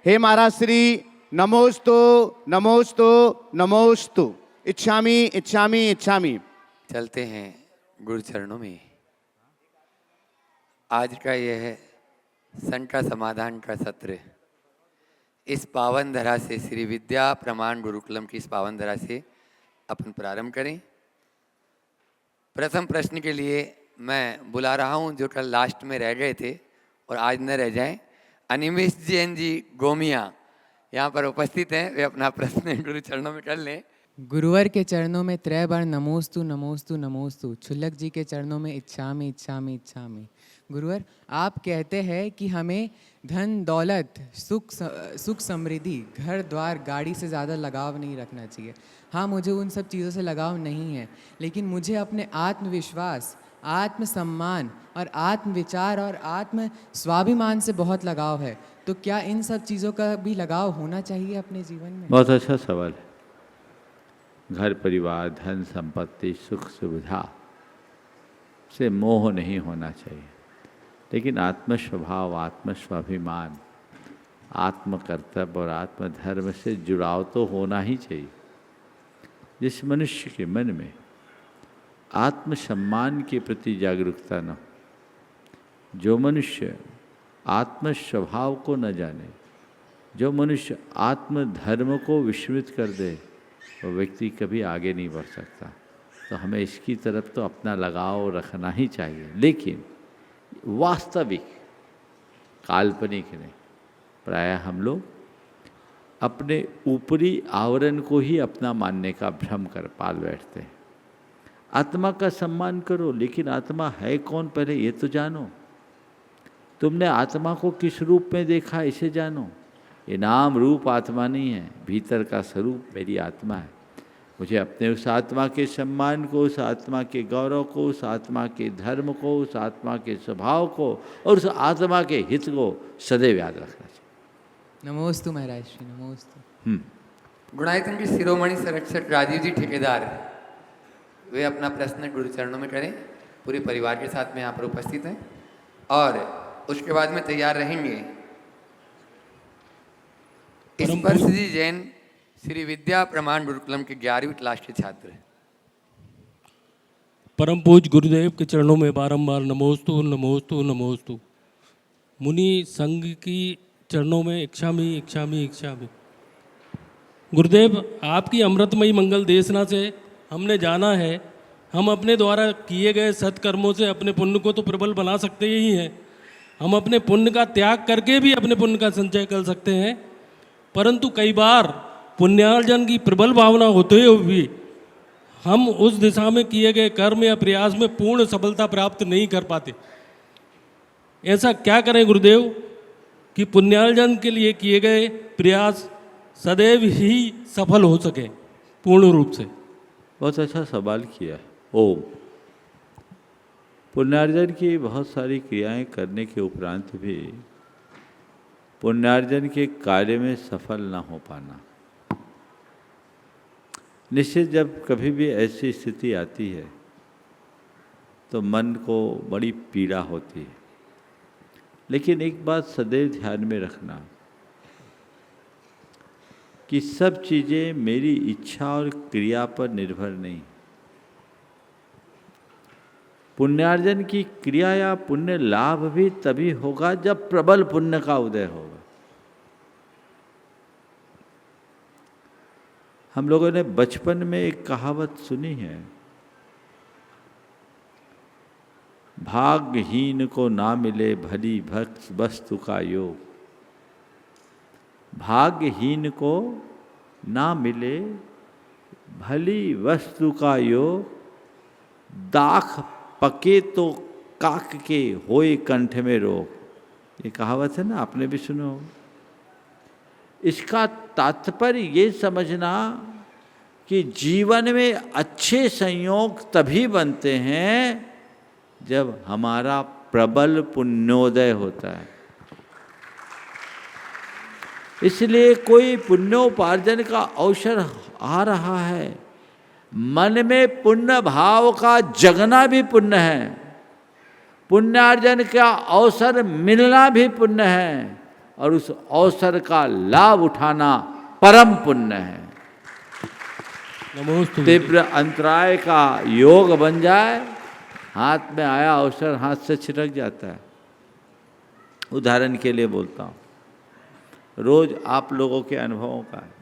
हे महाराज श्री नमोस्तु नमोस्तु नमोस्तु। इच्छामि इच्छामि इच्छामि। चलते हैं गुरु चरणों में। आज का यह संकट समाधान का सत्र इस पावन धरा से, श्री विद्या प्रमाण गुरुकुलम की इस पावन धरा से अपन प्रारंभ करें। प्रथम प्रश्न के लिए मैं बुला रहा हूं जो कल लास्ट में रह गए थे और आज न रह जाएं। अनिमेश जैन जी गोमिया यहाँ पर उपस्थित हैं, वे अपना प्रश्न गुरु चरणों में कर लें। गुरुवर के चरणों में 3 बार नमोस्तु नमोस्तु नमोस्तु। क्षुल्लक जी के चरणों में इच्छामि इच्छामि इच्छामि। गुरुवर, आप कहते हैं कि हमें धन दौलत सुख समृद्धि घर द्वार गाड़ी से ज़्यादा लगाव नहीं रखना चाहिए। हाँ, मुझे उन सब चीज़ों से लगाव नहीं है, लेकिन मुझे अपने आत्मविश्वास, आत्मसम्मान और आत्मविचार और आत्म स्वाभिमान से बहुत लगाव है। तो क्या इन सब चीज़ों का भी लगाव होना चाहिए अपने जीवन में? बहुत अच्छा सवाल है। घर परिवार, धन संपत्ति, सुख सुविधा से मोह नहीं होना चाहिए, लेकिन आत्म स्वभाव, आत्म स्वाभिमान, आत्म कर्तव्य और आत्मधर्म से जुड़ाव तो होना ही चाहिए। जिस मनुष्य के मन में आत्मसम्मान के प्रति जागरूकता न हो, जो मनुष्य आत्म स्वभाव को न जाने, जो मनुष्य आत्मधर्म को विस्मृत कर दे, वो व्यक्ति कभी आगे नहीं बढ़ सकता। तो हमें इसकी तरफ तो अपना लगाव रखना ही चाहिए, लेकिन वास्तविक, काल्पनिक नहीं। प्रायः हम लोग अपने ऊपरी आवरण को ही अपना मानने का भ्रम कर पाल बैठते हैं। आत्मा का सम्मान करो, लेकिन आत्मा है कौन पहले ये तो जानो। तुमने आत्मा को किस रूप में देखा इसे जानो। ये नाम रूप आत्मा नहीं है, भीतर का स्वरूप मेरी आत्मा है। मुझे अपने उस आत्मा के सम्मान को, उस आत्मा के गौरव को, उस आत्मा के धर्म को, उस आत्मा के स्वभाव को और उस आत्मा के हित को सदैव याद रखना चाहिए। नमोस्तु महाराज श्री नमोस्तु। गुणायतन के शिरोमणि संरक्षक राजीव जी ठेकेदार, वे अपना प्रश्न गुरु चरणों में करें। पूरे परिवार के साथ में यहाँ पर उपस्थित हैं और उसके बाद में तैयार रहेंगे स्पर्श जी जैन, श्री विद्या प्रमाण गुरुकुलम के 11वीं क्लास के छात्र। परम पूज्य गुरुदेव के चरणों में बारंबार नमोस्तु नमोस्तु नमोस्तु। मुनि संघ की चरणों में इच्छामि इच्छामि इच्छामि। गुरुदेव, आपकी अमृतमयी मंगल देशना से हमने जाना है, हम अपने द्वारा किए गए सत्कर्मों से अपने पुण्य को तो प्रबल बना सकते ही हैं। हम अपने पुण्य का त्याग करके भी अपने पुण्य का संचय कर सकते हैं, परंतु कई बार पुण्यार्जन की प्रबल भावना होते हुए भी हम उस दिशा में किए गए कर्म या प्रयास में पूर्ण सफलता प्राप्त नहीं कर पाते। ऐसा क्या करें गुरुदेव कि पुण्यार्जन के लिए किए गए प्रयास सदैव ही सफल हो सके पूर्ण रूप से? बहुत अच्छा सवाल किया। ओम, पुण्यार्जन की बहुत सारी क्रियाएं करने के उपरांत भी पुण्यार्जन के कार्य में सफल ना हो पाना, निश्चित जब कभी भी ऐसी स्थिति आती है तो मन को बड़ी पीड़ा होती है। लेकिन एक बात सदैव ध्यान में रखना कि सब चीज़ें मेरी इच्छा और क्रिया पर निर्भर नहीं। पुण्यार्जन की क्रिया या पुण्य लाभ भी तभी होगा जब प्रबल पुण्य का उदय होगा। हम लोगों ने बचपन में एक कहावत सुनी है, भाग्यहीन को ना मिले भली भक्त वस्तु का योग। भाग्यहीन को ना मिले भली वस्तु का योग, दाख पके तो काक के होए कंठ में रोग। ये कहावत है ना, आपने भी सुना होगा। इसका तात्पर्य ये समझना कि जीवन में अच्छे संयोग तभी बनते हैं जब हमारा प्रबल पुण्योदय होता है। इसलिए कोई पुण्योपार्जन का अवसर आ रहा है, मन में पुण्य भाव का जगना भी पुण्य है, पुण्यार्जन का अवसर मिलना भी पुण्य है। और उस अवसर का लाभ उठाना परम पुण्य है। नमोस्तु। तीव्र अंतराय का योग बन जाए, हाथ में आया अवसर हाथ से छिटक जाता है। उदाहरण के लिए बोलता हूँ, रोज आप लोगों के अनुभवों का है।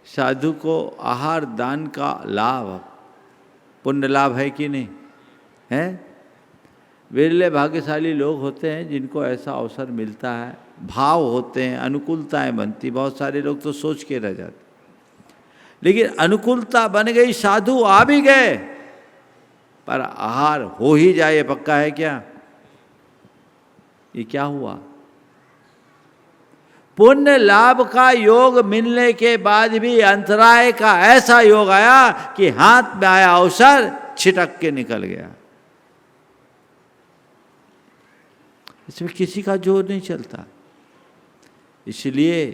साधु को आहार दान का लाभ, पुण्य लाभ है कि नहीं है? विरले भाग्यशाली लोग होते हैं जिनको ऐसा अवसर मिलता है, भाव होते हैं, अनुकूलताएं बनती। बहुत सारे लोग तो सोच के रह जाते, लेकिन अनुकूलता बन गई, साधु आ भी गए, पर आहार हो ही जाए ये पक्का है क्या? ये क्या हुआ? पुण्य लाभ का योग मिलने के बाद भी अंतराय का ऐसा योग आया कि हाथ में आया अवसर छिटक के निकल गया। इसमें किसी का जोर नहीं चलता। इसलिए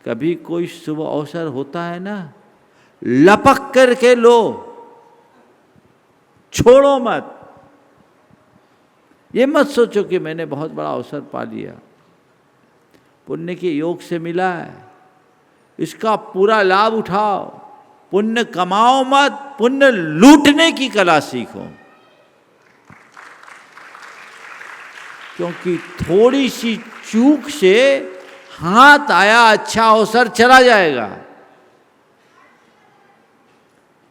कभी कोई शुभ अवसर होता है ना, लपक करके लो, छोड़ो मत। ये मत सोचो कि मैंने बहुत बड़ा अवसर पा लिया, पुण्य के योग से मिला है, इसका पूरा लाभ उठाओ। पुण्य कमाओ मत, पुण्य लूटने की कला सीखो। क्योंकि थोड़ी सी चूक से हाथ आया अच्छा अवसर चला जाएगा।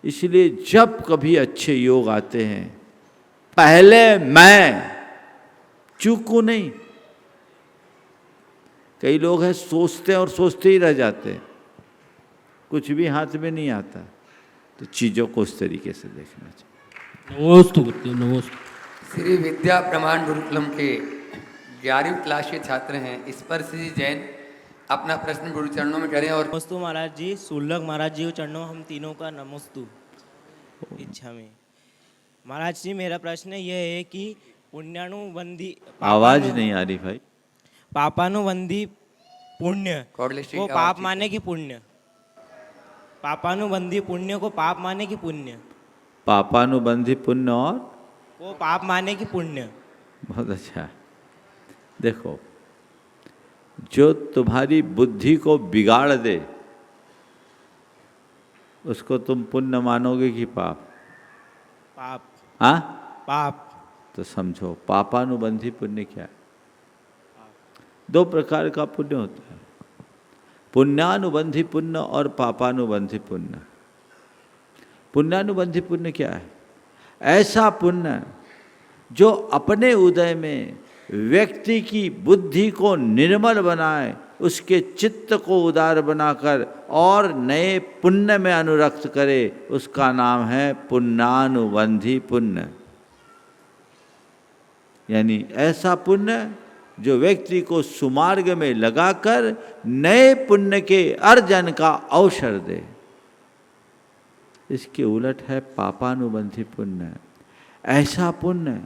इसलिए जब कभी अच्छे योग आते हैं, पहले मैं चूकू नहीं। कई लोग हैं सोचते हैं और सोचते ही रह जाते हैं, कुछ भी हाथ में नहीं आता। तो चीज़ों को उस तरीके से देखना चाहिए। नमोस्तु गुरुदेव, नमोस्तु। श्री विद्या प्रमाण गुरुकुलम के 11वीं क्लास के छात्र हैं स्पर्शी जैन अपना प्रश्न गुरु चरणों में करें। और नमस्तु महाराज जी, सुलभ महाराज जी चरणों हम तीनों का नमस्तु इच्छा में। महाराज जी मेरा प्रश्न यह है कि पुण्यानुबंधी, आवाज नहीं आ रही भाई। पापानुबंधी पुण्य कॉर्डलिस्ट को की पाप आवाज माने कि पुण्य? पापानुबंधी पुण्य को पाप माने कि पुण्य? पापानुबंधी पुण्य और वो पाप माने कि पुण्य? बहुत अच्छा। देखो, जो तुम्हारी बुद्धि को बिगाड़ दे उसको तुम पुण्य मानोगे कि पाप? पाप। हाँ, पाप। तो समझो पापानुबंधी पुण्य क्या है। दो प्रकार का पुण्य होता है, पुण्यानुबंधी पुण्य और पापानुबंधी पुण्य। पुण्यानुबंधी पुण्य क्या है? ऐसा पुण्य जो अपने उदय में व्यक्ति की बुद्धि को निर्मल बनाए, उसके चित्त को उदार बनाकर और नए पुण्य में अनुरक्त करे, उसका नाम है पुण्यानुबंधी पुण्य। यानी ऐसा पुण्य जो व्यक्ति को सुमार्ग में लगाकर नए पुण्य के अर्जन का अवसर दे। इसके उलट है पापानुबंधी पुण्य। ऐसा पुण्य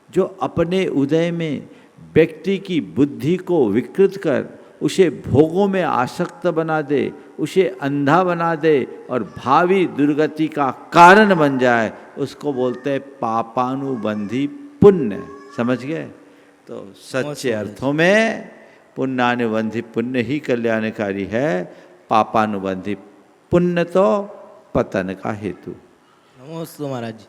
जो अपने उदय में व्यक्ति की बुद्धि को विकृत कर उसे भोगों में आसक्त बना दे, उसे अंधा बना दे और भावी दुर्गति का कारण बन जाए, उसको बोलते हैं पापानुबंधी पुण्य। समझ गए? तो सच्चे अर्थों में पुण्यानुबंधी पुण्य ही कल्याणकारी है, पापानुबंधी पुण्य तो पतन का हेतु। नमोस्तु महाराज जी।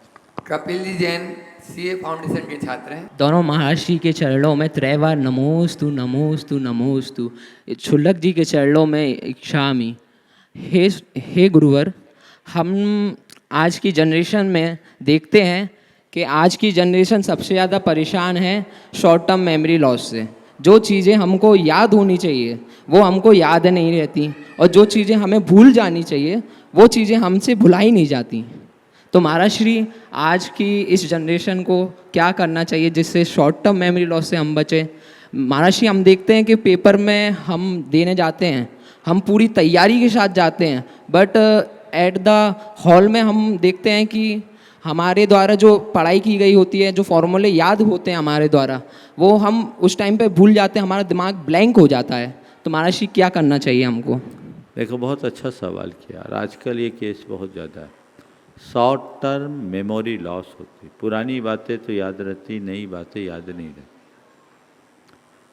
कपिल जी जैन सीए फाउंडेशन के छात्र हैं। दोनों महर्षि के चरणों में त्रैवार नमोस्तु नमोस्तु नमोस्तु। क्षुल्लक जी के चरणों में इच्छामि। हे गुरुवर, हम आज की जनरेशन में देखते हैं कि आज की जनरेशन सबसे ज़्यादा परेशान है शॉर्ट टर्म मेमोरी लॉस से। जो चीज़ें हमको याद होनी चाहिए वो हमको याद नहीं रहती, और जो चीज़ें हमें भूल जानी चाहिए वो चीज़ें हमसे भुलाई नहीं जाती। तो महाराज श्री, आज की इस जनरेशन को क्या करना चाहिए जिससे शॉर्ट टर्म मेमोरी लॉस से हम बचें? महाराज श्री, हम देखते हैं कि पेपर में हम देने जाते हैं, हम पूरी तैयारी के साथ जाते हैं, बट एट द हॉल में हम देखते हैं कि हमारे द्वारा जो पढ़ाई की गई होती है, जो फॉर्मूले याद होते हैं हमारे द्वारा, वो हम उस टाइम पे भूल जाते हैं, हमारा दिमाग ब्लैंक हो जाता है। तो महाराज श्री, क्या करना चाहिए हमको? देखो, बहुत अच्छा सवाल किया। और आजकल ये केस बहुत ज़्यादा है। शॉर्ट टर्म मेमोरी लॉस होती, पुरानी बातें तो याद रहती, नई बातें याद नहीं रहती।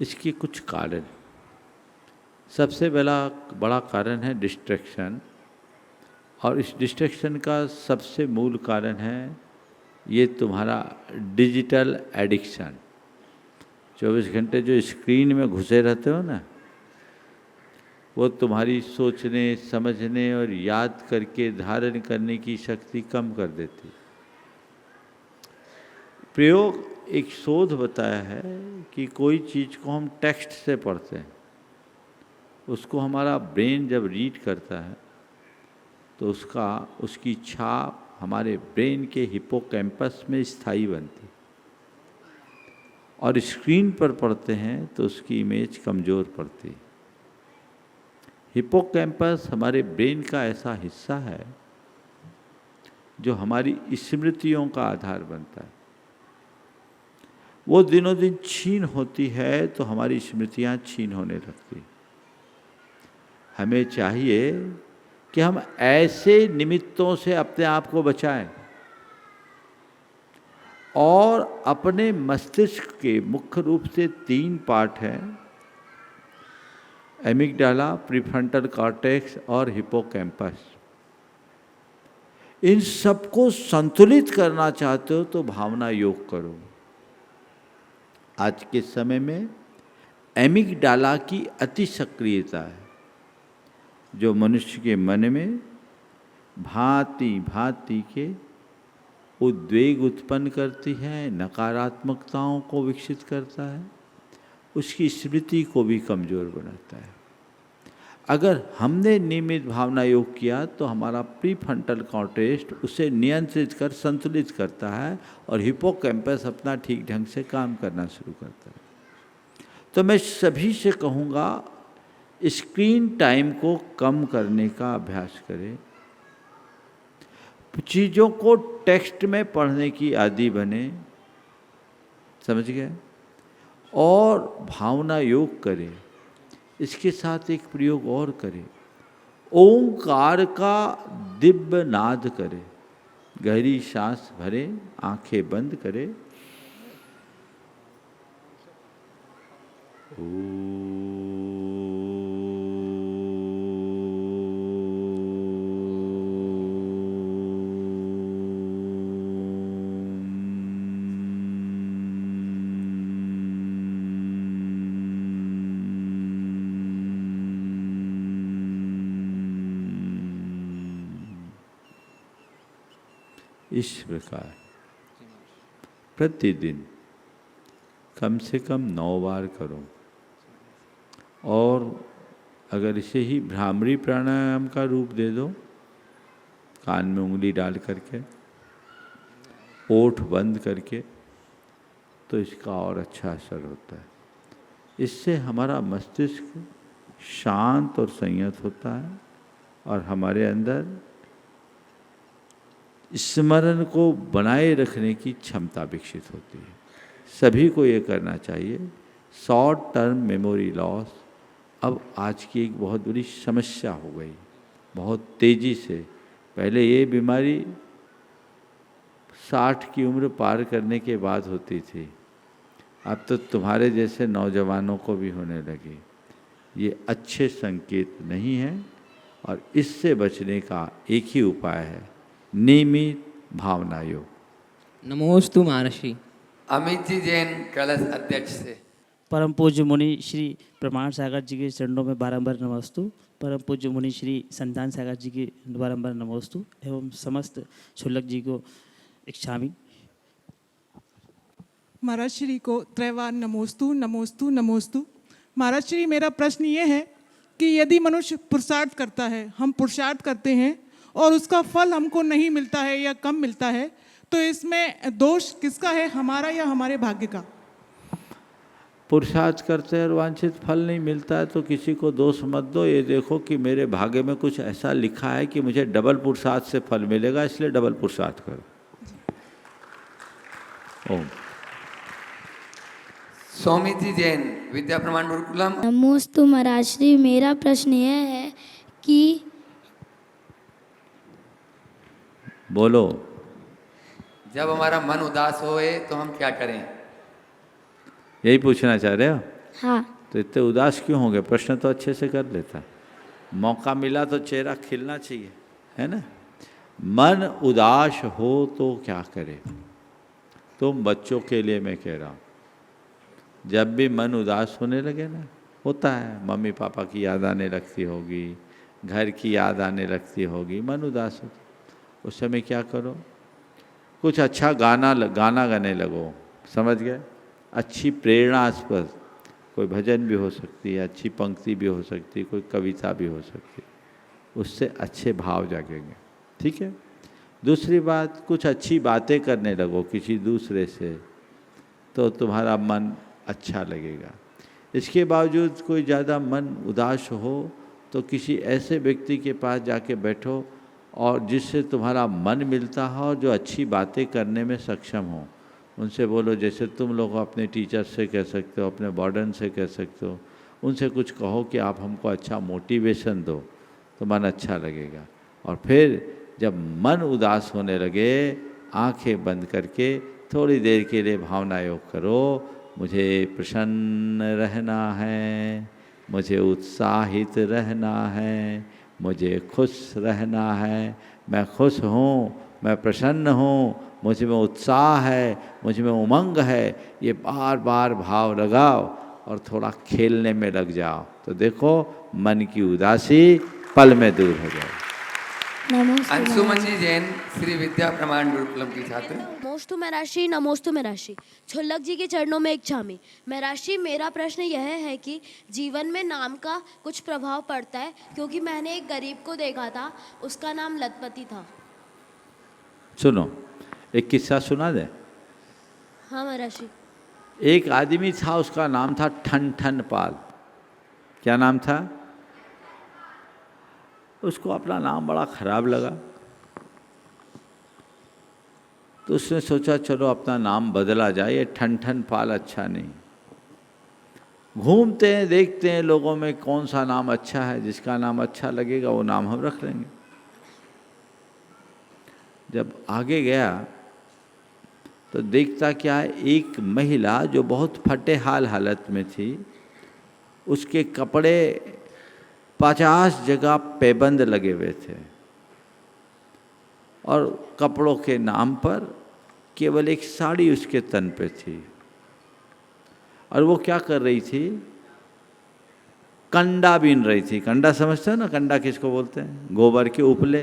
इसके कुछ कारण। सबसे बड़ा कारण है डिस्ट्रैक्शन, और इस डिस्ट्रैक्शन का सबसे मूल कारण है ये तुम्हारा डिजिटल एडिक्शन। 24 घंटे जो स्क्रीन में घुसे रहते हो ना, वो तुम्हारी सोचने, समझने और याद करके धारण करने की शक्ति कम कर देती। प्रयोग एक शोध बताया है कि कोई चीज़ को हम टेक्स्ट से पढ़ते हैं, उसको हमारा ब्रेन जब रीड करता है तो उसकी छाप हमारे ब्रेन के हिपोकैम्पस में स्थायी बनती, और स्क्रीन पर पढ़ते हैं तो उसकी इमेज कमज़ोर पड़ती। हिपोकैम्पस हमारे ब्रेन का ऐसा हिस्सा है जो हमारी स्मृतियों का आधार बनता है। वो दिनों दिन छीन होती है तो हमारी स्मृतियाँ छीन होने लगती। हमें चाहिए कि हम ऐसे निमित्तों से अपने आप को बचाएं और अपने मस्तिष्क के मुख्य रूप से 3 पार्ट हैं, एमिगडाला, प्रीफ्रंटल कॉर्टेक्स और हिपोकैम्पस। इन सबको संतुलित करना चाहते हो तो भावना योग करो। आज के समय में एमिगडाला की अति सक्रियता है जो मनुष्य के मन में भांति भांति के उद्वेग उत्पन्न करती है, नकारात्मकताओं को विकसित करता है, उसकी स्मृति को भी कमज़ोर बनाता है। अगर हमने नियमित भावना योग किया तो हमारा प्रीफ्रंटल कॉर्टेक्स उसे नियंत्रित कर संतुलित करता है और हिपोकैम्पस अपना ठीक ढंग से काम करना शुरू करता है। तो मैं सभी से कहूँगा, स्क्रीन टाइम को कम करने का अभ्यास करें, चीज़ों को टेक्स्ट में पढ़ने की आदी बने, समझ गए, और भावना योग करें। इसके साथ एक प्रयोग और करें, ओंकार का दिव्य नाद करें। गहरी सांस भरे, आंखें बंद करें, इस प्रकार प्रतिदिन कम से कम 9 बार करो। और अगर इसे ही भ्रामरी प्राणायाम का रूप दे दो, कान में उंगली डाल करके, ओठ बंद करके, तो इसका और अच्छा असर होता है। इससे हमारा मस्तिष्क शांत और संयत होता है और हमारे अंदर स्मरण को बनाए रखने की क्षमता विकसित होती है। सभी को ये करना चाहिए। शॉर्ट टर्म मेमोरी लॉस अब आज की एक बहुत बड़ी समस्या हो गई, बहुत तेज़ी से। पहले ये बीमारी 60 की उम्र पार करने के बाद होती थी, अब तो तुम्हारे जैसे नौजवानों को भी होने लगी। ये अच्छे संकेत नहीं है और इससे बचने का एक ही उपाय है, नियमित भावना योग। नमोस्तु महर्षि। अमित जी जैन, कलश अध्यक्ष से। परम पूज्य मुनि श्री प्रमाण सागर जी के चरणों में बारंबार नमोस्तु। परम पूज्य मुनि श्री संतान सागर जी के बारंबार नमोस्तु एवं समस्त शुल्लक जी को इच्छामि। महाराज श्री को त्रैवार नमोस्तु नमोस्तु नमोस्तु। महाराज श्री, मेरा प्रश्न ये है कि यदि मनुष्य पुरुषार्थ करता है, हम पुरुषार्थ करते हैं और उसका फल हमको नहीं मिलता है या कम मिलता है, तो इसमें दोष किसका है, हमारा या हमारे भाग्य का? पुरुषार्थ करते हैं और वांछित फल नहीं मिलता है तो किसी को दोष मत दो। ये देखो कि मेरे भाग्य में कुछ ऐसा लिखा है कि मुझे डबल पुरुषार्थ से फल मिलेगा, इसलिए डबल पुरुषार्थ करो। ओम। सौमिति जैन, विद्या प्रमाण गुरुकुलम। नमोस्तु महाराज श्री, मेरा प्रश्न यह है कि बोलो। जब हमारा मन उदास होए तो हम क्या करें? यही पूछना चाह रहे हो? हाँ। तो इतने उदास क्यों होंगे? प्रश्न तो अच्छे से कर लेता। मौका मिला तो चेहरा खिलना चाहिए, है ना? मन उदास हो तो क्या करे? तुम बच्चों के लिए मैं कह रहा हूँ, जब भी मन उदास होने लगे ना, होता है, मम्मी पापा की याद आने लगती होगी, घर की याद आने लगती होगी, मन उदास होता, उस समय क्या करो? कुछ अच्छा गाना गाने लगो, समझ गए? अच्छी प्रेरणास्पद कोई भजन भी हो सकती है, अच्छी पंक्ति भी हो सकती है, कोई कविता भी हो सकती है, उससे अच्छे भाव जागेंगे, ठीक है? दूसरी बात, कुछ अच्छी बातें करने लगो किसी दूसरे से, तो तुम्हारा मन अच्छा लगेगा। इसके बावजूद कोई ज़्यादा मन उदास हो तो किसी ऐसे व्यक्ति के पास जाके बैठो और जिससे तुम्हारा मन मिलता हो, जो अच्छी बातें करने में सक्षम हो, उनसे बोलो। जैसे तुम लोग अपने टीचर से कह सकते हो, अपने वार्डन से कह सकते हो, उनसे कुछ कहो कि आप हमको अच्छा मोटिवेशन दो, तो मन अच्छा लगेगा। और फिर जब मन उदास होने लगे, आंखें बंद करके थोड़ी देर के लिए भावना योग करो। मुझे प्रसन्न रहना है, मुझे उत्साहित रहना है, मुझे खुश रहना है, मैं खुश हूँ, मैं प्रसन्न हूँ, मुझ में उत्साह है, मुझ में उमंग है। ये बार बार भाव लगाओ और थोड़ा खेलने में लग जाओ, तो देखो मन की उदासी पल में दूर हो जाए। अंशुमन जी जैन, श्री विद्या प्रमाण गुरुकुलम की छात्र। नमोस्तु मैं राशि, नमोस्तु मैं राशि, छुल्लक जी के चरणों में इच्छामि। मैं राशि, मेरा प्रश्न यह है कि जीवन में नाम का कुछ प्रभाव पड़ता है, क्योंकि मैंने एक गरीब को देखा था, उसका नाम लतपति था। सुनो, एक किस्सा सुना दे। हाँ मैं राशि। एक आदमी था, उसका नाम था ठन ठन पाल। क्या नाम था? उसको अपना नाम बड़ा खराब लगा, तो उसने सोचा चलो अपना नाम बदला जाए, ये ठन ठन पाल अच्छा नहीं। घूमते हैं, देखते हैं लोगों में कौन सा नाम अच्छा है, जिसका नाम अच्छा लगेगा वो नाम हम रख लेंगे। जब आगे गया तो देखता क्या है, एक महिला जो बहुत फटे हालत में थी, उसके कपड़े 50 जगह पैबंद लगे हुए थे और कपड़ों के नाम पर केवल एक साड़ी उसके तन पे थी। और वो क्या कर रही थी? कंडा बीन रही थी। कंडा समझते हो ना? कंडा किसको बोलते हैं? गोबर के उपले।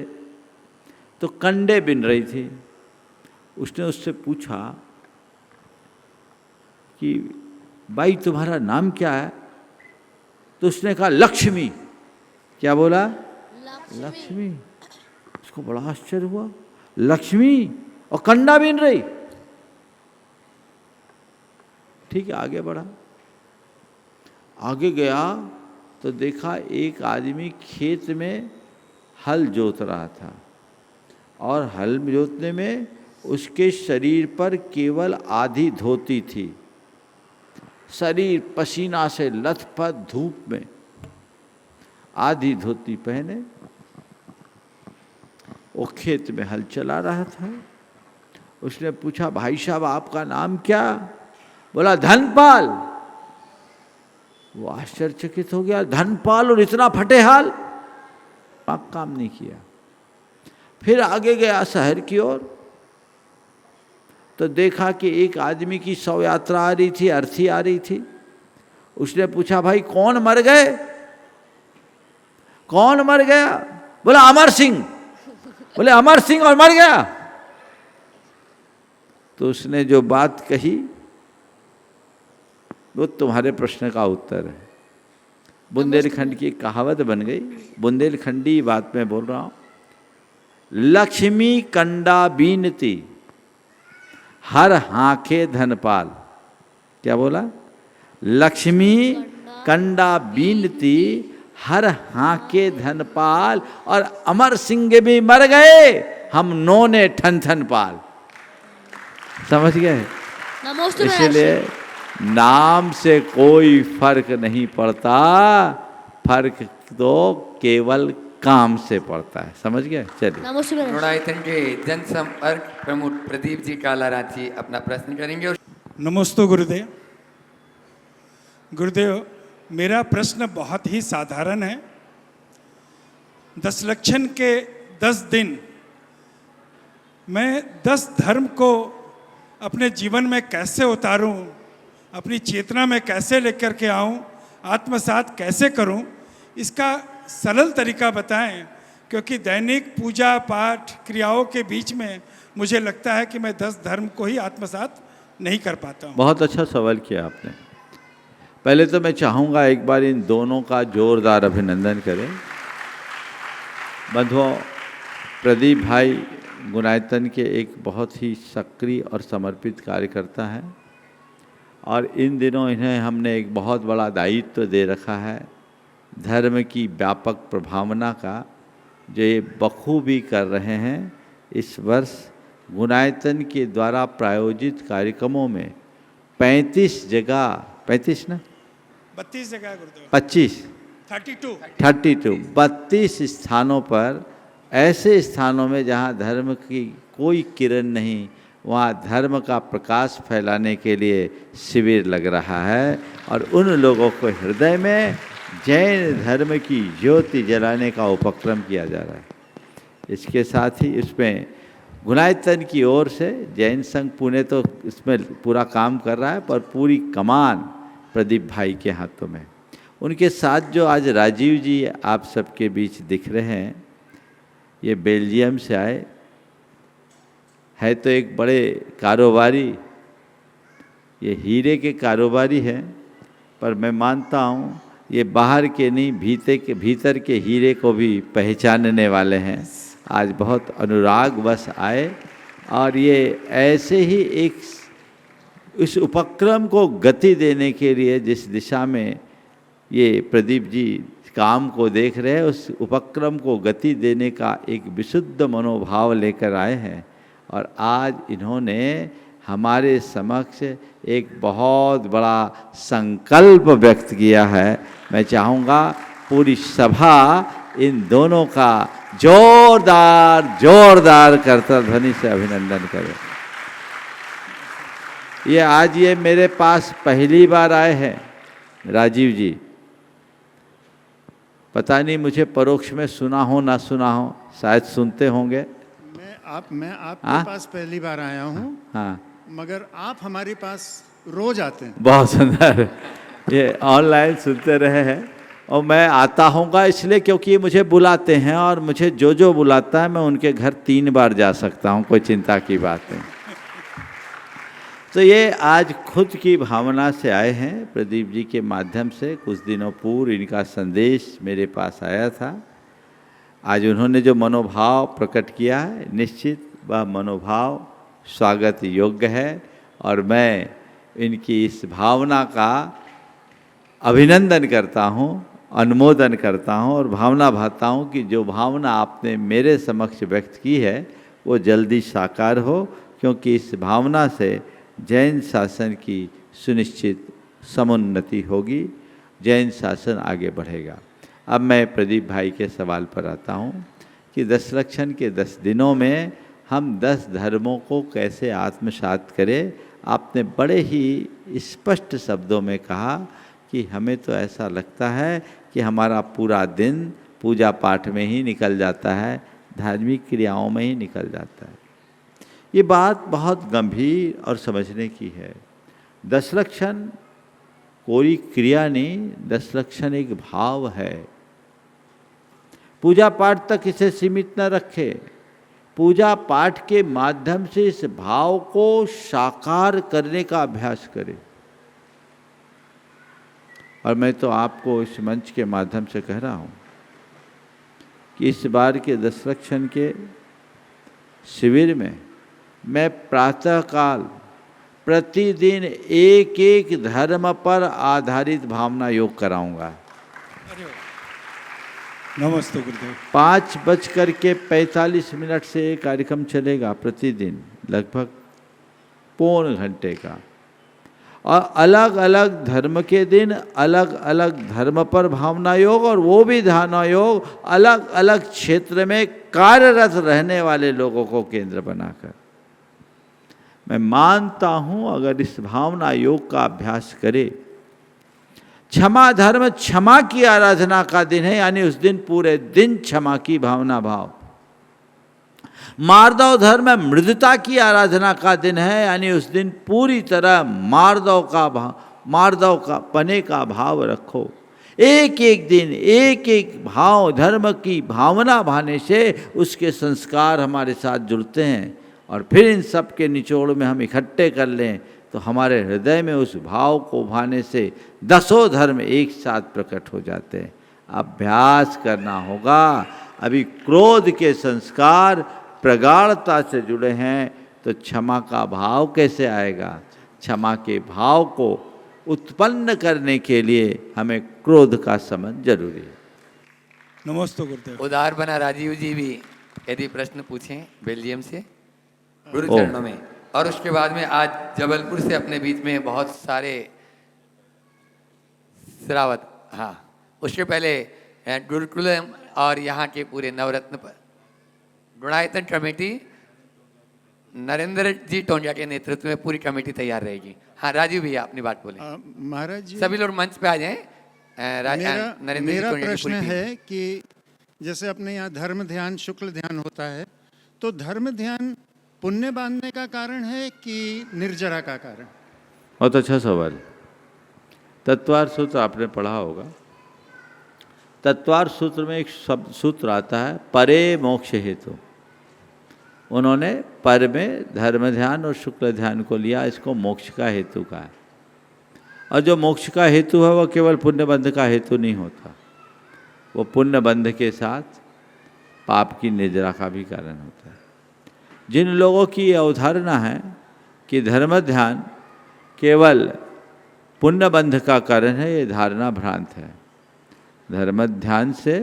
तो कंडे बीन रही थी। उसने उससे पूछा कि भाई तुम्हारा नाम क्या है? तो उसने कहा लक्ष्मी। क्या बोला? लक्ष्मी। उसको बड़ा आश्चर्य हुआ, लक्ष्मी और कंडा बीन रही। ठीक है, आगे बढ़ा। आगे गया तो देखा एक आदमी खेत में हल जोत रहा था, और हल जोतने में उसके शरीर पर केवल आधी धोती थी। शरीर पसीना से लथपथ, धूप में आधी धोती पहने वो खेत में हल चला रहा था। उसने पूछा भाई साहब आपका नाम क्या? बोला धनपाल। वो आश्चर्यचकित हो गया, धनपाल और इतना फटे हाल? पाक काम नहीं किया। फिर आगे गया शहर की ओर, तो देखा कि एक आदमी की शव यात्रा आ रही थी, अर्थी आ रही थी। उसने पूछा भाई कौन मर गए? कौन मर गया? बोला अमर सिंह। बोले अमर सिंह और मर गया? तो उसने जो बात कही वो तुम्हारे प्रश्न का उत्तर है। बुंदेलखंड की कहावत बन गई। बुंदेलखंडी बात में बोल रहा हूं। लक्ष्मी कंडा बीनती, हर हांके धनपाल। क्या बोला? लक्ष्मी कंडा बीनती, हर हांके धनपाल, और अमर सिंह भी मर गए, हम नोने ठन ठन पाल। समझ गए? इसलिए नाम से कोई फर्क नहीं पड़ता, फर्क तो केवल काम से पड़ता है। समझ गए? चलिए। नोड़ायतन के जनसंपर्क प्रमुख प्रदीप जी काला रांची अपना प्रश्न करेंगे। नमस्ते गुरुदेव। गुरुदेव, मेरा प्रश्न बहुत ही साधारण है। 10 लक्षण के 10 दिन मैं 10 धर्म को अपने जीवन में कैसे उतारूं, अपनी चेतना में कैसे लेकर के आऊं, आत्मसात कैसे करूं, इसका सरल तरीका बताएं, क्योंकि दैनिक पूजा पाठ क्रियाओं के बीच में मुझे लगता है कि मैं 10 धर्म को ही आत्मसात नहीं कर पाता हूं। बहुत अच्छा सवाल किया आपने। पहले तो मैं चाहूँगा एक बार इन दोनों का जोरदार अभिनंदन करें। बंधुओं, प्रदीप भाई गुनायतन के एक बहुत ही सक्रिय और समर्पित कार्यकर्ता हैं और इन दिनों इन्हें हमने एक बहुत बड़ा दायित्व दे रखा है धर्म की व्यापक प्रभावना का, जो ये बखूबी कर रहे हैं। इस वर्ष गुनायतन के द्वारा प्रायोजित कार्यक्रमों में 35 जगह, 35 ना 32 जगह गुरुदेव, 25 32 स्थानों पर, ऐसे स्थानों में जहाँ धर्म की कोई किरण नहीं, वहाँ धर्म का प्रकाश फैलाने के लिए शिविर लग रहा है और उन लोगों को हृदय में जैन धर्म की ज्योति जलाने का उपक्रम किया जा रहा है। इसके साथ ही इसमें गुनायतन की ओर से जैन संघ पुणे तो इसमें पूरा काम कर रहा है, पर पूरी कमान प्रदीप भाई के हाथों में। उनके साथ जो आज राजीव जी आप सबके बीच दिख रहे हैं, ये बेल्जियम से आए है, तो एक बड़े कारोबारी, ये हीरे के कारोबारी हैं, पर मैं मानता हूँ ये बाहर के नहीं भीतर के हीरे को भी पहचानने वाले हैं। आज बहुत अनुराग बस आए और ये ऐसे ही एक इस उपक्रम को गति देने के लिए जिस दिशा में ये प्रदीप जी काम को देख रहे हैं, उस उपक्रम को गति देने का एक विशुद्ध मनोभाव लेकर आए हैं और आज इन्होंने हमारे समक्ष एक बहुत बड़ा संकल्प व्यक्त किया है। मैं चाहूँगा पूरी सभा इन दोनों का जोरदार करतल ध्वनि से अभिनंदन करें। ये मेरे पास पहली बार आए हैं राजीव जी। पता नहीं मुझे परोक्ष में सुना हो ना सुना हो, शायद सुनते होंगे। मैं आपके पास पहली बार आया हूँ। हाँ, मगर आप हमारे पास रोज आते हैं। बहुत सुंदर। ये ऑनलाइन सुनते रहे हैं और मैं आता होऊंगा इसलिए क्योंकि ये मुझे बुलाते हैं और मुझे जो बुलाता है मैं उनके घर 3 बार जा सकता हूँ, कोई चिंता की बात नहीं। तो ये आज खुद की भावना से आए हैं प्रदीप जी के माध्यम से। कुछ दिनों पूर्व इनका संदेश मेरे पास आया था। आज उन्होंने जो मनोभाव प्रकट किया है, निश्चित वह मनोभाव स्वागत योग्य है और मैं इनकी इस भावना का अभिनंदन करता हूँ, अनुमोदन करता हूँ और भावना भाता हूँ कि जो भावना आपने मेरे समक्ष व्यक्त की है वो जल्दी साकार हो, क्योंकि इस भावना से जैन शासन की सुनिश्चित समुन्नति होगी, जैन शासन आगे बढ़ेगा। अब मैं प्रदीप भाई के सवाल पर आता हूँ कि 10 लक्षण के 10 दिनों में हम 10 धर्मों को कैसे आत्मसात करें। आपने बड़े ही स्पष्ट शब्दों में कहा कि हमें तो ऐसा लगता है कि हमारा पूरा दिन पूजा पाठ में ही निकल जाता है, धार्मिक क्रियाओं में ही निकल जाता है। ये बात बहुत गंभीर और समझने की है। 10 लक्षण कोई क्रिया नहीं, 10 लक्षण एक भाव है। पूजा पाठ तक इसे सीमित न रखे, पूजा पाठ के माध्यम से इस भाव को साकार करने का अभ्यास करें। और मैं तो आपको इस मंच के माध्यम से कह रहा हूँ कि इस बार के 10 लक्षण के शिविर में मैं प्रातःकाल प्रतिदिन एक धर्म पर आधारित भावना योग कराऊंगा। नमस्ते गुरुदेव। 5:45 से ये कार्यक्रम चलेगा प्रतिदिन, लगभग पौन घंटे का, और अलग अलग धर्म के दिन अलग अलग धर्म पर भावना योग, और वो भी धारणा योग अलग अलग क्षेत्र में कार्यरत रहने वाले लोगों को केंद्र बनाकर। मैं मानता हूँ अगर इस भावना योग का अभ्यास करें क्षमा धर्म क्षमा की आराधना का दिन है, यानी उस दिन पूरे दिन क्षमा की भावना भाव। मार्दव धर्म मृदुता की आराधना का दिन है, यानी उस दिन पूरी तरह मार्दव का पने का भाव रखो। एक एक दिन एक एक भाव धर्म की भावना भाने से उसके संस्कार हमारे साथ जुड़ते हैं, और फिर इन सब के निचोड़ में हम इकट्ठे कर लें तो हमारे हृदय में उस भाव को भाने से 10 धर्म एक साथ प्रकट हो जाते हैं। अभ्यास करना होगा। अभी क्रोध के संस्कार प्रगाढ़ता से जुड़े हैं, तो क्षमा का भाव कैसे आएगा? क्षमा के भाव को उत्पन्न करने के लिए हमें क्रोध का समझ जरूरी है। नमस्ते गुरुदेव। उदार बना राजीव जी भी यदि प्रश्न पूछें बेल्जियम से गुरु चरणों में, और उसके बाद में आज जबलपुर से अपने बीच में बहुत सारे श्रावत, हाँ उसके पहले गुरुकुलम और यहाँ के पूरे नवरत्न पर गुणायतन कमेटी नरेंद्र जी टोंडिया के नेतृत्व में पूरी कमेटी तैयार रहेगी। हाँ राजीव भैया अपनी बात बोले। महाराज जी, सभी लोग मंच पे आ जाएं। मेरा प्रश्न है कि जैसे अपने यहाँ धर्म ध्यान शुक्ल ध्यान होता है, तो धर्म ध्यान पुण्य बांधने का कारण है कि निर्जरा का कारण? बहुत अच्छा सवाल। तत्वार सूत्र आपने पढ़ा होगा। तत्वार सूत्र में एक शब्द सूत्र आता है, परे मोक्ष हेतु। उन्होंने पर में धर्म ध्यान और शुक्ल ध्यान को लिया, इसको मोक्ष का हेतु का है। और जो मोक्ष का हेतु है वह केवल पुण्य बंध का हेतु नहीं होता, वो पुण्य बंध के साथ पाप की निर्जरा का भी कारण होता है। जिन लोगों की ये अवधारणा है कि धर्म ध्यान केवल पुण्य बंध का कारण है, ये धारणा भ्रांत है। धर्म ध्यान से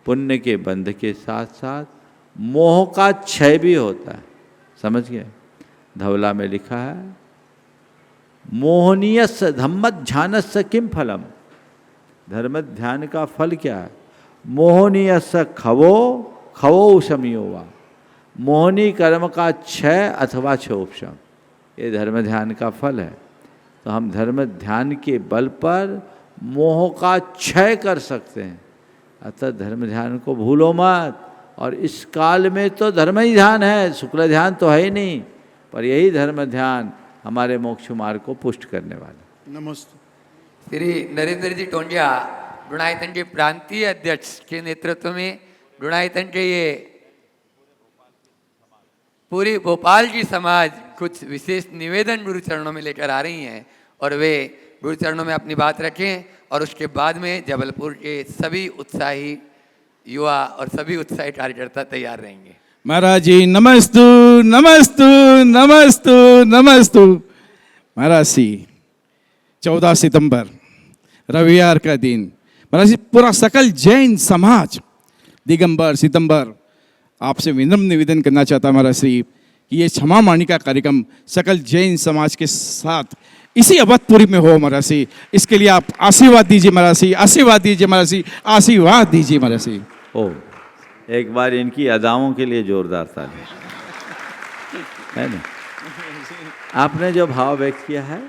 पुण्य के बंध के साथ साथ मोह का क्षय भी होता है। समझ गए? धवला में लिखा है, मोहनीयस्य धम्मध्यानस्य किम फलम। धर्म ध्यान का फल क्या है? मोहनीयस्य खवो खवो शमियो वा। मोहनी कर्म का क्षय अथवा क्षोपशम, ये धर्म ध्यान का फल है। तो हम धर्म ध्यान के बल पर मोह का क्षय कर सकते हैं। अतः धर्म ध्यान को भूलो मत। और इस काल में तो धर्म ही ध्यान है, शुक्ल ध्यान तो है ही नहीं, पर यही धर्म ध्यान हमारे मोक्ष मार्ग को पुष्ट करने वाला। नमस्ते। श्री नरेंद्र जी टोंडिया गुणायतन के प्रांतीय अध्यक्ष के नेतृत्व में गुणायतन के ये पूरी भोपाल की समाज कुछ विशेष निवेदन गुरु चरणों में लेकर आ रही हैं, और वे गुरु चरणों में अपनी बात रखें, और उसके बाद में जबलपुर के सभी उत्साही युवा और सभी उत्साही कार्यकर्ता तैयार रहेंगे। महाराज जी नमस्तु नमस्तु नमस्तु नमस्तु। महाराज जी 14 सितंबर रविवार का दिन, महाराज जी पूरा सकल जैन समाज दिगंबर सितंबर आपसे विनम्र निवेदन करना चाहता महाराज श्री कि ये क्षमा माणी का कार्यक्रम सकल जैन समाज के साथ इसी अवधपुरी में हो महाराज जी। इसके लिए आप आशीर्वाद दीजिए महाराज जी, आशीर्वाद दीजिए महाराज जी, आशीर्वाद दीजिए महाराज जी। ओ एक बार इनकी अदाओं के लिए जोरदार ताली, है ना? आपने जो भाव व्यक्त किया है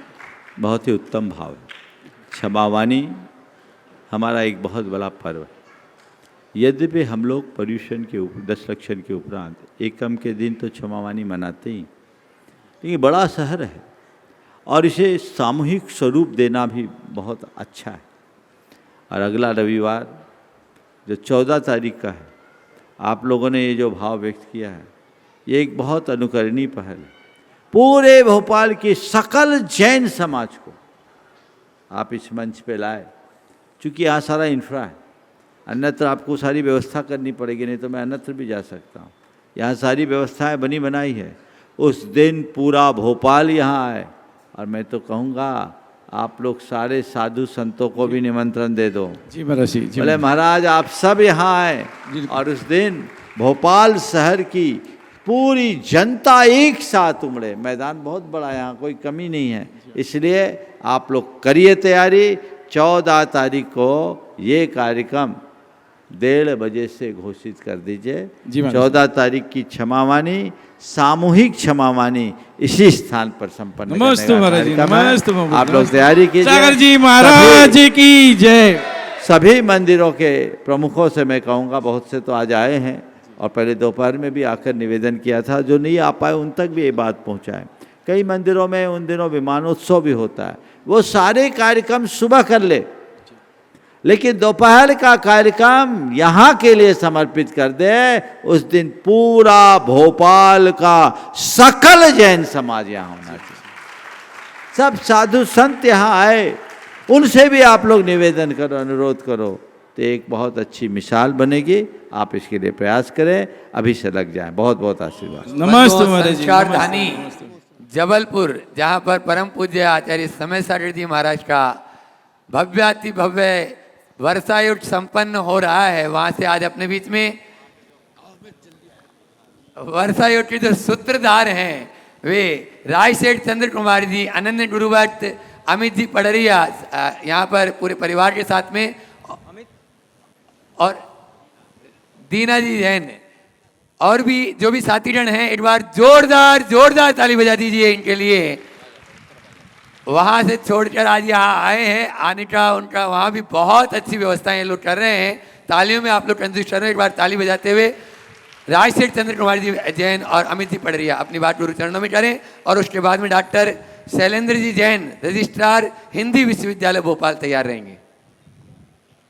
बहुत ही उत्तम भाव है। क्षमावाणी हमारा एक बहुत बड़ा पर्व है। यद्यपि हम लोग पर्यूषण के 10 लक्षण के उपरांत एकम के दिन तो क्षमावाणी मनाते ही, लेकिन बड़ा शहर है और इसे सामूहिक स्वरूप देना भी बहुत अच्छा है। और अगला रविवार जो 14 तारीख का है, आप लोगों ने ये जो भाव व्यक्त किया है, ये एक बहुत अनुकरणीय पहल है। पूरे भोपाल की सकल जैन समाज को आप इस मंच पे लाए, चूँकि यहाँ सारा इंफ्रा है, अन्यत्र आपको सारी व्यवस्था करनी पड़ेगी, नहीं तो मैं अन्यत्र भी जा सकता हूँ। यहाँ सारी व्यवस्थाएं बनी बनाई है। उस दिन पूरा भोपाल यहाँ आए, और मैं तो कहूँगा आप लोग सारे साधु संतों को भी निमंत्रण दे दो। जी महाराज जी। बोले महाराज आप सब यहाँ आए, और उस दिन भोपाल शहर की पूरी जनता एक साथ उमड़े। मैदान बहुत बड़ा है, यहाँ कोई कमी नहीं है, इसलिए आप लोग करिए तैयारी। 14 तारीख को ये कार्यक्रम 1:30 बजे से घोषित कर दीजिए। जी महाराज। 14 तारीख की क्षमावानी, सामूहिक क्षमावानी इसी स्थान पर संपन्न नमस्ते करने का महाराज जी, कार्यक्रम है। नमस्ते महाराज। आप लोग तैयारी कीजिए। सागर जी महाराज की जय। सभी मंदिरों के प्रमुखों से मैं कहूँगा, बहुत से तो आज आए हैं और पहले दोपहर में भी आकर निवेदन किया था, जो नहीं आ पाए उन तक भी ये बात पहुँचाएं। कई मंदिरों में उन दिनों विमानोत्सव भी होता है, वो सारे कार्यक्रम सुबह कर ले, लेकिन दोपहर का कार्यक्रम यहाँ के लिए समर्पित कर दे। उस दिन पूरा भोपाल का सकल जैन समाज यहाँ होना चाहिए। सब साधु संत यहाँ आए, उनसे भी आप लोग निवेदन करो, अनुरोध करो, तो एक बहुत अच्छी मिसाल बनेगी। आप इसके लिए प्रयास करें, अभी से लग जाएं। बहुत बहुत आशीर्वाद। नमस्ते महाराज जी। संस्कार धानी जबलपुर, जहाँ पर परम पूज्य आचार्य समय सागर जी महाराज का भव्याति भव्य वर्षायुट संपन्न हो रहा है, वहाँ से आज अपने बीच में वर्षायुट के जो सूत्रधार हैं वे रायसेठ चंद्र कुमार जी, अनन्य गुरुवत अमित जी पडरिया, यहाँ पर पूरे परिवार के साथ में, और दीना जी जैन, और भी जो भी साथीगण हैं, एक बार जोरदार ताली बजा दीजिए इनके लिए। वहाँ से छोड़कर आज यहाँ आए हैं, आने का उनका वहाँ भी बहुत अच्छी व्यवस्थाएं ये लोग कर रहे हैं। तालियों में आप लोग कंजूस कर रहे हैं, एक बार ताली बजाते हुए राजशेठ चंद्र कुमार जी जैन और अमित जी पडरिया अपनी बात गुरु चरणों में करें। और उसके बाद में डॉक्टर शैलेंद्र जी जैन, रजिस्ट्रार हिंदी विश्वविद्यालय भोपाल, तैयार रहेंगे।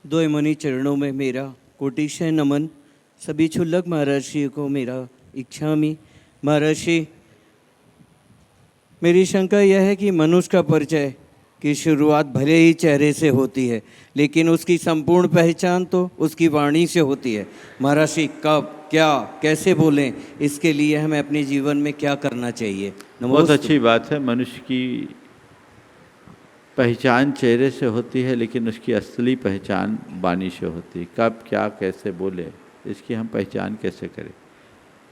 दो मुनि चरणों में मेरा कोटिशय नमन। सभी क्षुल्लक महर्षि को मेरा इच्छामि। महर्षि, मेरी शंका यह है कि मनुष्य का परिचय की शुरुआत भले ही चेहरे से होती है, लेकिन उसकी संपूर्ण पहचान तो उसकी वाणी से होती है। महर्षि, कब, क्या, कैसे बोलें, इसके लिए हमें अपने जीवन में क्या करना चाहिए? बहुत अच्छी बात है। मनुष्य की पहचान चेहरे से होती है, लेकिन उसकी असली पहचान वाणी से होती है। कब, क्या, कैसे बोले, इसकी हम पहचान कैसे करें?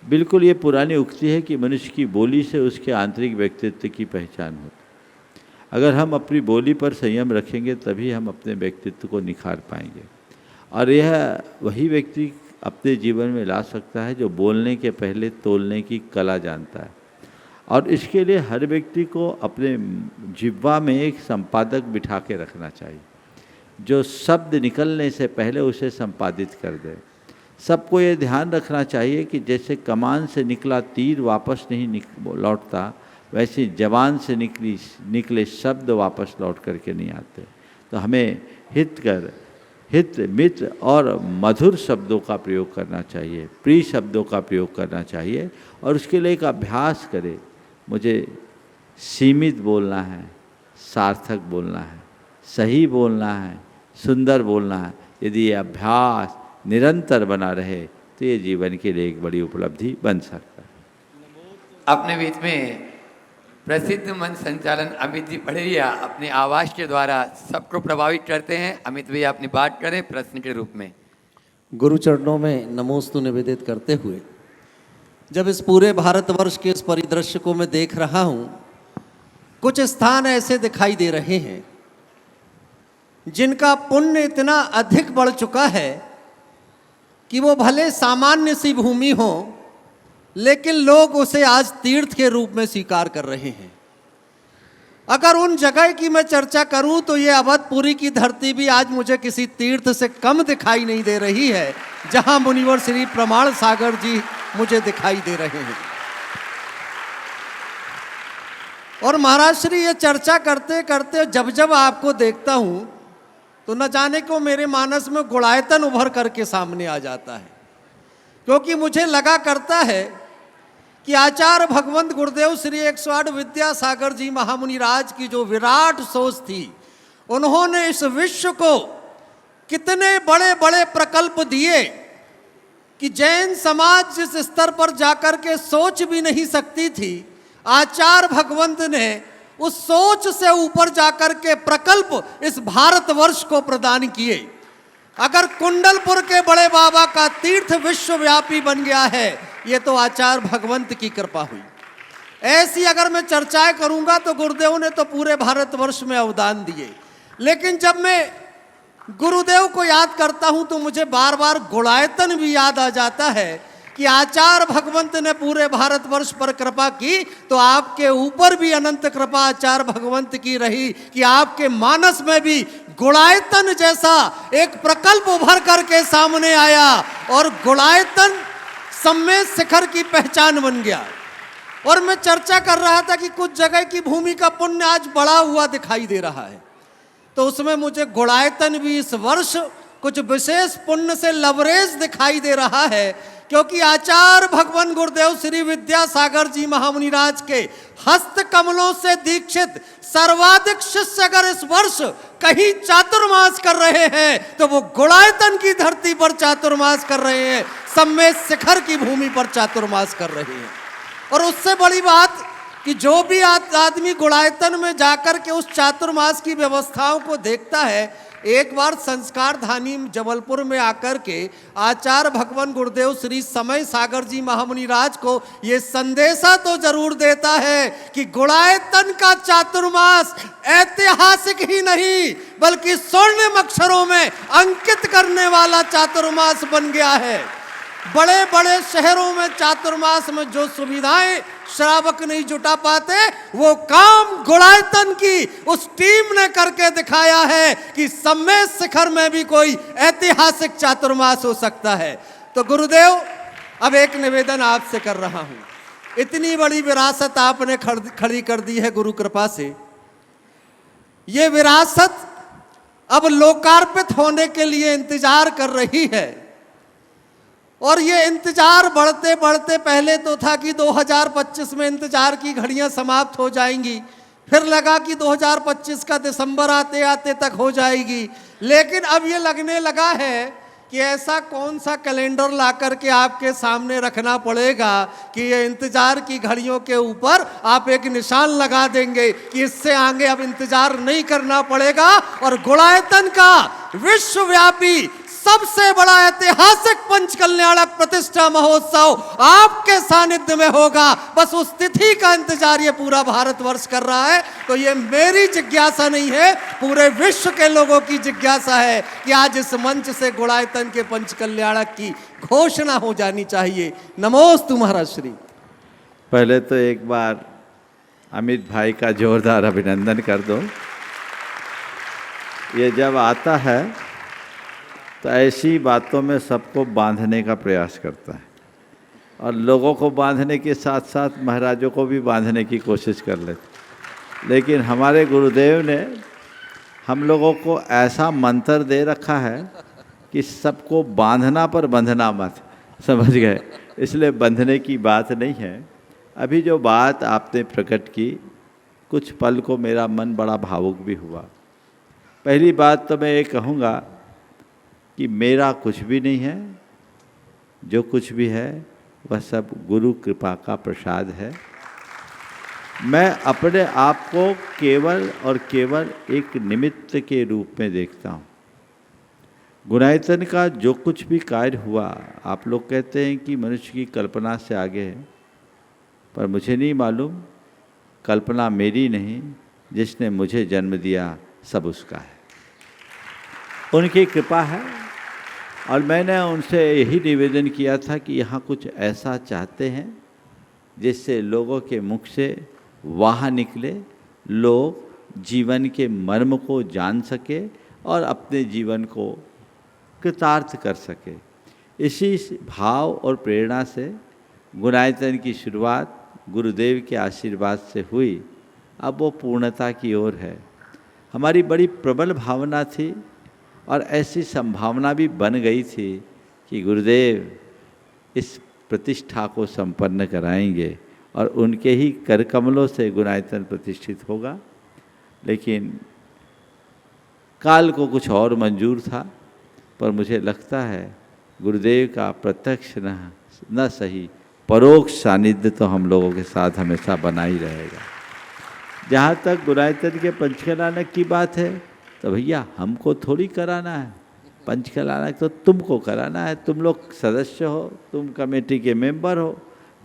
बिल्कुल ये पुरानी उक्ति है कि मनुष्य की बोली से उसके आंतरिक व्यक्तित्व की पहचान होती है। अगर हम अपनी बोली पर संयम रखेंगे तभी हम अपने व्यक्तित्व को निखार पाएंगे। और यह वही व्यक्ति अपने जीवन में ला सकता है जो बोलने के पहले तोलने की कला जानता है। और इसके लिए हर व्यक्ति को अपने जिह्वा में एक संपादक बिठा के रखना चाहिए, जो शब्द निकलने से पहले उसे संपादित कर दे। सबको ये ध्यान रखना चाहिए कि जैसे कमान से निकला तीर वापस नहीं लौटता, वैसे जबान से निकले शब्द वापस लौट करके नहीं आते। तो हमें हित मित्र और मधुर शब्दों का प्रयोग करना चाहिए, प्रिय शब्दों का प्रयोग करना चाहिए। और उसके लिए एक अभ्यास करें। मुझे सीमित बोलना है, सार्थक बोलना है, सही बोलना है, सुंदर बोलना है। यदि ये अभ्यास निरंतर बना रहे तो ये जीवन के लिए एक बड़ी उपलब्धि बन सकता है। अपने बीच में प्रसिद्ध मंच संचालन अमित जी पडरिया अपनी आवाज़ के द्वारा सबको प्रभावित करते हैं। अमित भैया अपनी बात करें प्रश्न के रूप में। गुरु चरणों में नमोस्तु निवेदित करते हुए, जब इस पूरे भारतवर्ष के इस परिदृश्य को मैं देख रहा हूँ, कुछ स्थान ऐसे दिखाई दे रहे हैं जिनका पुण्य इतना अधिक बढ़ चुका है कि वो भले सामान्य सी भूमि हो, लेकिन लोग उसे आज तीर्थ के रूप में स्वीकार कर रहे हैं। अगर उन जगह की मैं चर्चा करूं तो ये अवधपुरी की धरती भी आज मुझे किसी तीर्थ से कम दिखाई नहीं दे रही है, जहां मुनिवर श्री प्रमाण सागर जी मुझे दिखाई दे रहे हैं। और महाराज श्री ये चर्चा करते करते जब जब आपको देखता हूं तो न जाने को मेरे मानस में गुणायतन उभर करके सामने आ जाता है, क्योंकि मुझे लगा करता है कि आचार्य भगवंत गुरुदेव श्री 108 विद्यासागर जी महामुनि राज की जो विराट सोच थी, उन्होंने इस विश्व को कितने बड़े बड़े प्रकल्प दिए कि जैन समाज जिस स्तर पर जाकर के सोच भी नहीं सकती थी, आचार्य भगवंत ने उस सोच से ऊपर जाकर के प्रकल्प इस भारतवर्ष को प्रदान किए। अगर कुंडलपुर के बड़े बाबा का तीर्थ विश्वव्यापी बन गया है, ये तो आचार्य भगवंत की कृपा हुई। ऐसी अगर मैं चर्चाएं करूंगा तो गुरुदेव ने तो पूरे भारतवर्ष में अवदान दिए, लेकिन जब मैं गुरुदेव को याद करता हूं तो मुझे बार बार गुणायतन भी याद आ जाता है कि आचार्य भगवंत ने पूरे भारतवर्ष पर कृपा की, तो आपके ऊपर भी अनंत कृपा आचार्य भगवंत की रही कि आपके मानस में भी गुणायतन जैसा एक प्रकल्प उभर करके सामने आया और गुणायतन सम्मेद शिखर की पहचान बन गया। और मैं चर्चा कर रहा था कि कुछ जगह की भूमि का पुण्य आज बढ़ा हुआ दिखाई दे रहा है, तो उसमें मुझे गुणायतन भी इस वर्ष कुछ विशेष पुण्य से लवरेज दिखाई दे रहा है, क्योंकि आचार्य भगवान गुरुदेव श्री विद्यासागर जी महामुनिराज के हस्त कमलों से दीक्षित सर्वाधिक शिष्य अगर इस वर्ष कहीं चातुर्मास कर रहे हैं तो वो गुणायतन की धरती पर चातुर्मास कर रहे हैं, सम्मेद शिखर की भूमि पर चातुर्मास कर रहे हैं। और उससे बड़ी बात कि जो भी आदमी गुणायतन में जाकर के उस चातुर्मास की व्यवस्थाओं को देखता है, एक बार संस्कार धानी जबलपुर में आकर के आचार्य भगवान गुरुदेव श्री समय सागर जी महामुनिराज को ये संदेशा तो जरूर देता है कि गुणायतन का चातुर्मास ऐतिहासिक ही नहीं बल्कि स्वर्णिम अक्षरों में अंकित करने वाला चातुर्मास बन गया है। बड़े बड़े शहरों में चातुर्मास में जो सुविधाएं श्रावक नहीं जुटा पाते, वो काम गुणायतन की उस टीम ने करके दिखाया है कि सम्मेद शिखर में भी कोई ऐतिहासिक चातुर्मास हो सकता है। तो गुरुदेव, अब एक निवेदन आपसे कर रहा हूं, इतनी बड़ी विरासत आपने खड़ी कर दी है गुरु कृपा से, ये विरासत अब लोकार्पित होने के लिए इंतजार कर रही है। और ये इंतजार बढ़ते बढ़ते पहले तो था कि 2025 में इंतजार की घड़ियां समाप्त हो जाएंगी, फिर लगा कि 2025 का दिसंबर आते आते तक हो जाएगी, लेकिन अब ये लगने लगा है कि ऐसा कौन सा कैलेंडर ला करके आपके सामने रखना पड़ेगा कि ये इंतजार की घड़ियों के ऊपर आप एक निशान लगा देंगे कि इससे आगे अब इंतजार नहीं करना पड़ेगा और गुणायतन का विश्वव्यापी सबसे बड़ा ऐतिहासिक पंच कल्याणक प्रतिष्ठा महोत्सव आपके सानिध्य में होगा। बस उस तिथि का इंतजार ये पूरा भारतवर्ष कर रहा है। तो ये मेरी जिज्ञासा नहीं है, पूरे विश्व के लोगों की जिज्ञासा है कि आज इस मंच से गुणायतन के पंच कल्याणक की घोषणा हो जानी चाहिए। नमोस्तु महाराज श्री। पहले तो एक बार अमित भाई का जोरदार अभिनंदन कर दो। ये जब आता है तो ऐसी बातों में सबको बांधने का प्रयास करता है और लोगों को बांधने के साथ साथ महाराजों को भी बांधने की कोशिश कर लेते। लेकिन हमारे गुरुदेव ने हम लोगों को ऐसा मंत्र दे रखा है कि सबको बांधना पर बंधना मत, समझ गए? इसलिए बंधने की बात नहीं है। अभी जो बात आपने प्रकट की, कुछ पल को मेरा मन बड़ा भावुक भी हुआ। पहली बात तो मैं ये कहूँगा कि मेरा कुछ भी नहीं है, जो कुछ भी है वह सब गुरु कृपा का प्रसाद है। मैं अपने आप को केवल और केवल एक निमित्त के रूप में देखता हूँ। गुणायतन का जो कुछ भी कार्य हुआ, आप लोग कहते हैं कि मनुष्य की कल्पना से आगे है, पर मुझे नहीं मालूम, कल्पना मेरी नहीं, जिसने मुझे जन्म दिया सब उसका है, उनकी कृपा है। और मैंने उनसे यही निवेदन किया था कि यहाँ कुछ ऐसा चाहते हैं जिससे लोगों के मुख से वाह निकले, लोग जीवन के मर्म को जान सके और अपने जीवन को कृतार्थ कर सके। इसी भाव और प्रेरणा से गुणायतन की शुरुआत गुरुदेव के आशीर्वाद से हुई, अब वो पूर्णता की ओर है। हमारी बड़ी प्रबल भावना थी और ऐसी संभावना भी बन गई थी कि गुरुदेव इस प्रतिष्ठा को संपन्न कराएंगे और उनके ही कर कमलों से गुणायतन प्रतिष्ठित होगा। लेकिन काल को कुछ और मंजूर था, पर मुझे लगता है गुरुदेव का प्रत्यक्ष न सही परोक्ष सानिध्य तो हम लोगों के साथ हमेशा बना ही रहेगा। जहाँ तक गुणायतन के पंचकलानक की बात है, तो भैया हमको थोड़ी कराना है पंचकलानक, तो तुमको कराना है। तुम लोग सदस्य हो, तुम कमेटी के मेंबर हो,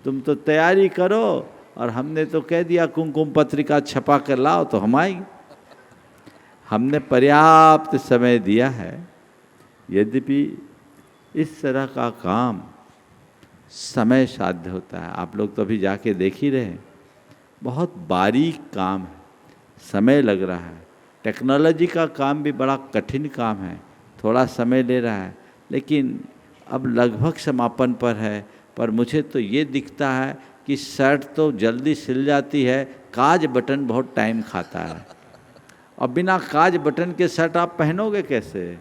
तुम तो तैयारी करो। और हमने तो कह दिया कुमकुम पत्रिका छपा कर लाओ तो हम आएंगे। हमने पर्याप्त समय दिया है, यद्यपि इस तरह का काम समय साध्य होता है। आप लोग तो अभी जाके देख ही रहे हैं, बहुत बारीक काम है, समय लग रहा है। टेक्नोलॉजी का काम भी बड़ा कठिन काम है, थोड़ा समय ले रहा है, लेकिन अब लगभग समापन पर है। पर मुझे तो ये दिखता है कि शर्ट तो जल्दी सिल जाती है, काज बटन बहुत टाइम खाता है। और बिना काज बटन के शर्ट आप पहनोगे कैसे?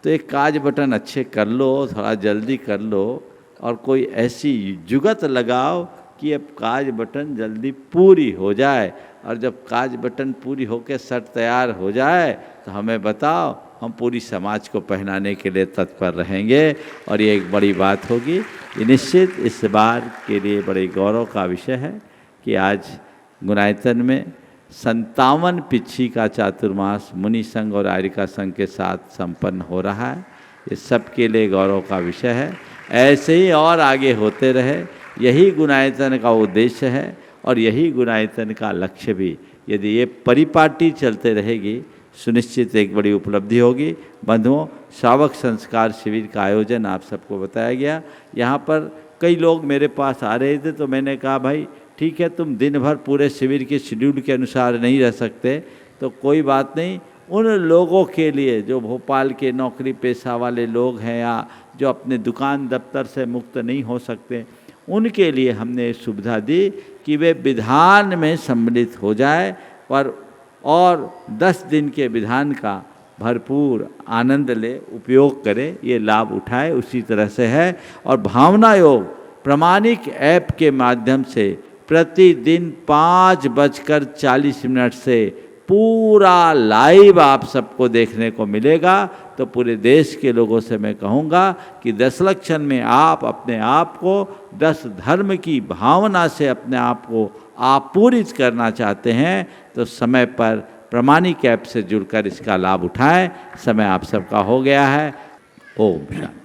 तो एक काज बटन अच्छे कर लो, थोड़ा जल्दी कर लो, और कोई ऐसी जुगत लगाओ कि अब काज बटन जल्दी पूरी हो जाए। और जब काज बटन पूरी होकर शर्ट तैयार हो जाए तो हमें बताओ, हम पूरी समाज को पहनाने के लिए तत्पर रहेंगे, और ये एक बड़ी बात होगी। ये निश्चित इस बार के लिए बड़े गौरव का विषय है कि आज गुणायतन में 57 पिछी का चातुर्मास मुनि संघ और आर्यिका संघ के साथ संपन्न हो रहा है। ये सबके लिए गौरव का विषय है। ऐसे ही और आगे होते रहे, यही गुणायतन का उद्देश्य है और यही गुणायतन का लक्ष्य भी। यदि ये परिपाटी चलते रहेगी, सुनिश्चित एक बड़ी उपलब्धि होगी। बंधुओं, श्रावक संस्कार शिविर का आयोजन आप सबको बताया गया। यहाँ पर कई लोग मेरे पास आ रहे थे, तो मैंने कहा भाई ठीक है, तुम दिन भर पूरे शिविर के शेड्यूल के अनुसार नहीं रह सकते, तो कोई बात नहीं। उन लोगों के लिए जो भोपाल के नौकरी पेशा वाले लोग हैं या जो अपने दुकान दफ्तर से मुक्त नहीं हो सकते, उनके लिए हमने सुविधा दी कि वे विधान में सम्मिलित हो जाए और 10 दिन के विधान का भरपूर आनंद ले, उपयोग करें, ये लाभ उठाए। उसी तरह से है। और भावना योग प्रामाणिक ऐप के माध्यम से प्रतिदिन 5:40 से पूरा लाइव आप सबको देखने को मिलेगा। तो पूरे देश के लोगों से मैं कहूँगा कि दशलक्षण में आप अपने आप को 10 धर्म की भावना से अपने आप को आपूरित करना चाहते हैं, तो समय पर प्रामाणिक ऐप से जुड़कर इसका लाभ उठाएं। समय आप सबका हो गया है। ओम शांति।